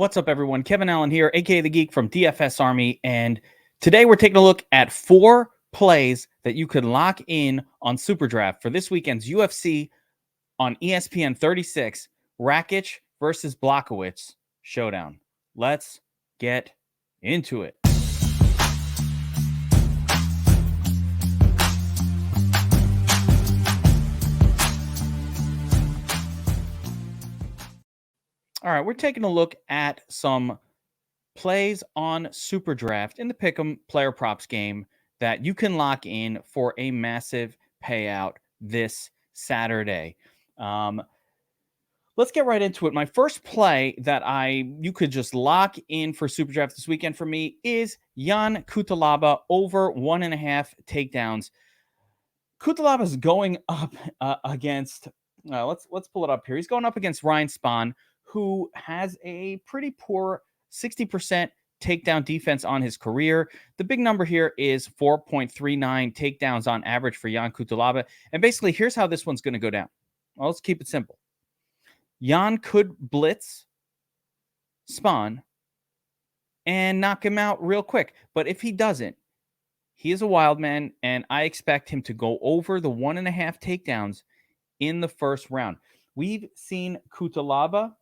What's up, everyone? Kevin Allen here, aka The Geek from DFS Army, and today we're taking a look at 4 plays that you could lock in on SuperDraft for this weekend's UFC on ESPN 36, Rakic versus Blachowicz showdown. Let's get into it. All right, we're taking a look at some plays on SuperDraft in the Pick'em player props game that you can lock in for a massive payout this Saturday. Let's get right into it. My first play that you could just lock in for SuperDraft this weekend for me is Jan Cutelaba over 1.5 takedowns. Cutelaba is going up against. Let's pull it up here. He's going up against Ryan Spahn, who has a pretty poor 60% takedown defense on his career. The big number here is 4.39 takedowns on average for Jan Cutelaba. And basically, here's how this one's going to go down. Well, let's keep it simple. Jan could blitz Spahn and knock him out real quick. But if he doesn't, he is a wild man, and I expect him to go over the 1.5 takedowns in the first round. We've seen Cutelaba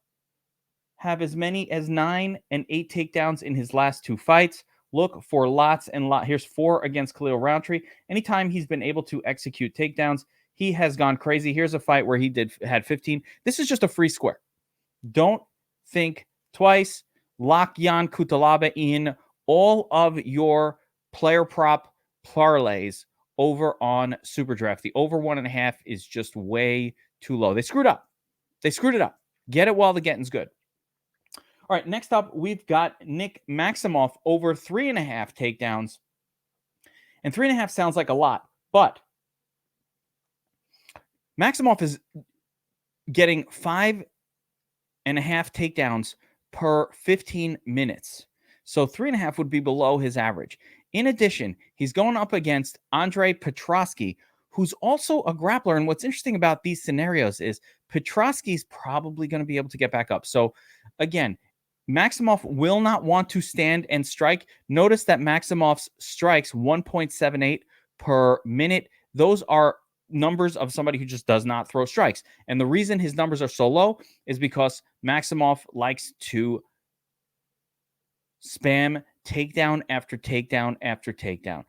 have as many as 9 and 8 takedowns in his last 2 fights. Look for lots and lots. Here's 4 against Khalil Roundtree. Anytime he's been able to execute takedowns, he has gone crazy. Here's a fight where he had 15. This is just a free square. Don't think twice. Lock Jan Cutelaba in all of your player prop parlays over on SuperDraft. The over 1.5 is just way too low. They screwed up. They screwed it up. Get it while the getting's good. All right, next up, we've got Nick Maximoff over 3.5 takedowns. And 3.5 sounds like a lot, but Maximoff is getting 5.5 takedowns per 15 minutes. So 3.5 would be below his average. In addition, he's going up against Andre Petroski, who's also a grappler. And what's interesting about these scenarios is Petroski's probably going to be able to get back up. So again, Maximoff will not want to stand and strike. Notice that Maximoff's strikes 1.78 per minute. Those are numbers of somebody who just does not throw strikes. And the reason his numbers are so low is because Maximoff likes to spam takedown after takedown after takedown.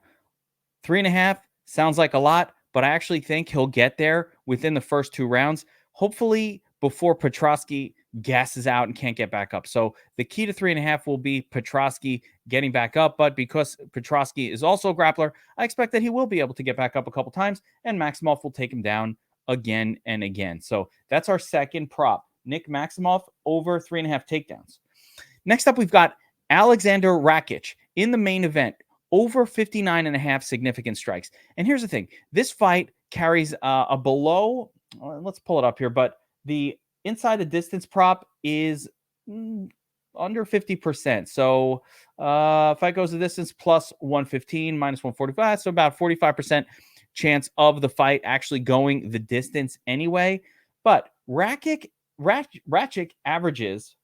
3.5 sounds like a lot, but I actually think he'll get there within the first 2 rounds, hopefully before Petroski gasses out and can't get back up. So the key to 3.5 will be Petroski getting back up, but because Petroski is also a grappler, I expect that he will be able to get back up a couple times, and Maximoff will take him down again and again. So that's our second prop, Nick Maximoff over 3.5 takedowns. Next up, we've got Alexander Rakic in the main event, over 59.5 significant strikes. And here's the thing. This fight carries a below, let's pull it up here, but the inside the distance prop is under 50%. So fight goes the distance plus 115 minus 145. So about 45% chance of the fight actually going the distance anyway. But Rakic averages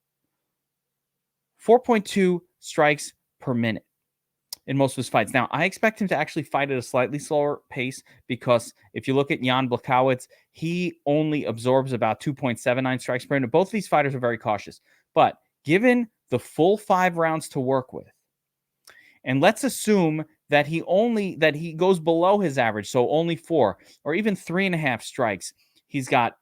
4.2 strikes per minute in most of his fights. Now, I expect him to actually fight at a slightly slower pace because if you look at Jan Blachowicz, he only absorbs about 2.79 strikes per minute. Both of these fighters are very cautious. But given the full 5 rounds to work with, and let's assume that he goes below his average, so only 4 or even 3.5 strikes, he's got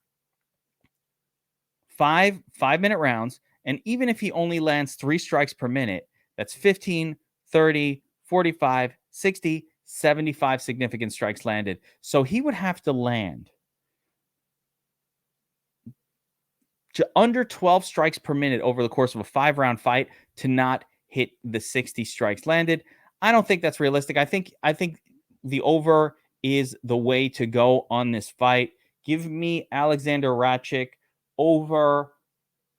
5 5-minute rounds. And even if he only lands 3 strikes per minute, that's 15, 30, 45, 60, 75 significant strikes landed. So he would have to land to under 12 strikes per minute over the course of a 5-round fight to not hit the 60 strikes landed. I don't think that's realistic. I think the over is the way to go on this fight. Give me Alexander Rakic over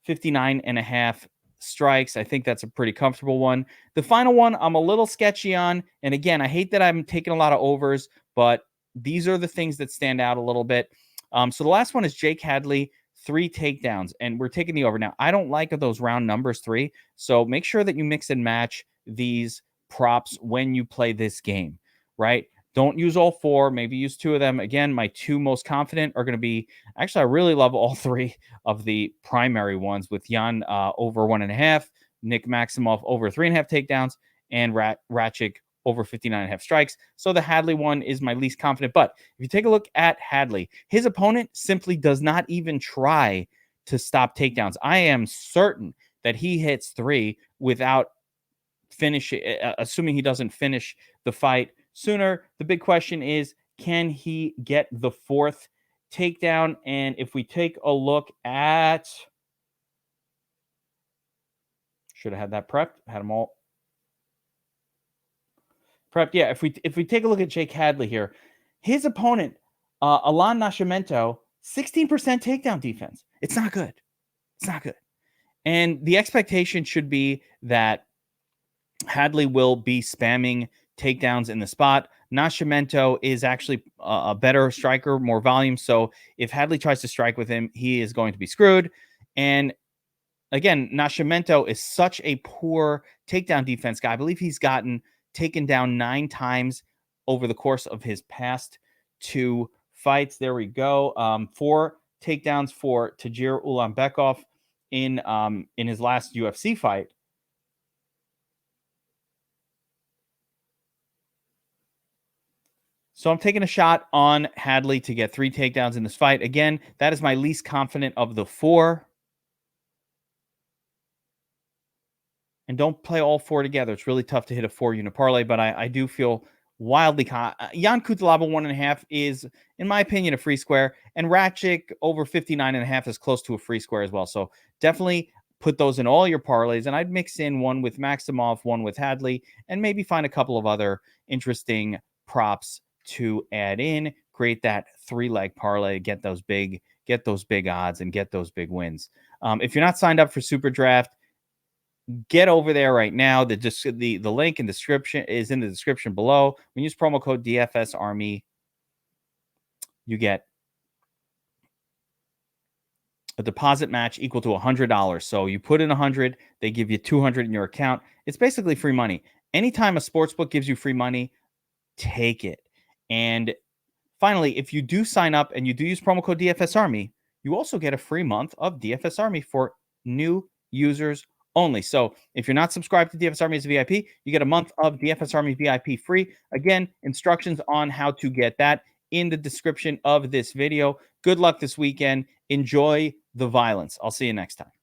59.5 strikes. I think that's a pretty comfortable one. The final one I'm a little sketchy on. And again, I hate that I'm taking a lot of overs, but these are the things that stand out a little bit. So the last one is Jake Hadley, 3 takedowns, and we're taking the over. Now, I don't like those round numbers 3, so make sure that you mix and match these props when you play this game, right? Don't use all 4, maybe use 2 of them. Again, my 2 most confident are going to be, actually, I really love all 3 of the primary ones with Jan over 1.5, Nick Maximoff over 3.5 takedowns, and Rakic over 59.5 strikes. So the Hadley one is my least confident. But if you take a look at Hadley, his opponent simply does not even try to stop takedowns. I am certain that he hits 3 without finishing, assuming he doesn't finish the fight sooner. The big question is, can he get the 4th takedown? And if we take a look at, should have had that prepped, had them all prepped. Yeah, if we take a look at Jake Hadley here, his opponent, Alan Nascimento, 16% takedown defense. It's not good. It's not good. And the expectation should be that Hadley will be spamming takedowns in the spot. Nascimento is actually a better striker, more volume. So if Hadley tries to strike with him, he is going to be screwed. And again, Nascimento is such a poor takedown defense guy. I believe he's gotten taken down 9 times over the course of his past 2 fights. There we go. 4 takedowns for Tagir Ulanbekov in his last UFC fight. So I'm taking a shot on Hadley to get 3 takedowns in this fight. Again, that is my least confident of the 4. And don't play all 4 together. It's really tough to hit a 4-unit parlay, but I do feel wildly Jan Cutelaba 1.5 is, in my opinion, a free square, and Rakic over 59.5 is close to a free square as well. So definitely put those in all your parlays, and I'd mix in one with Maximoff, one with Hadley, and maybe find a couple of other interesting props to add in. Create that 3-leg parlay, get those big odds, and get those big wins. If you're not signed up for SuperDraft, get over there right now. The link in the description is in the description below. When you use promo code DFS Army, you get a deposit match equal to $100. So you put in 100, they give you 200 in your account. It's basically free money. Anytime a sportsbook gives you free money, take it. And finally, if you do sign up and you do use promo code DFS Army, you also get a free month of DFS Army for new users only. So if you're not subscribed to DFS Army as a VIP, you get a month of DFS Army VIP free. Again, instructions on how to get that in the description of this video. Good luck this weekend. Enjoy the violence. I'll see you next time.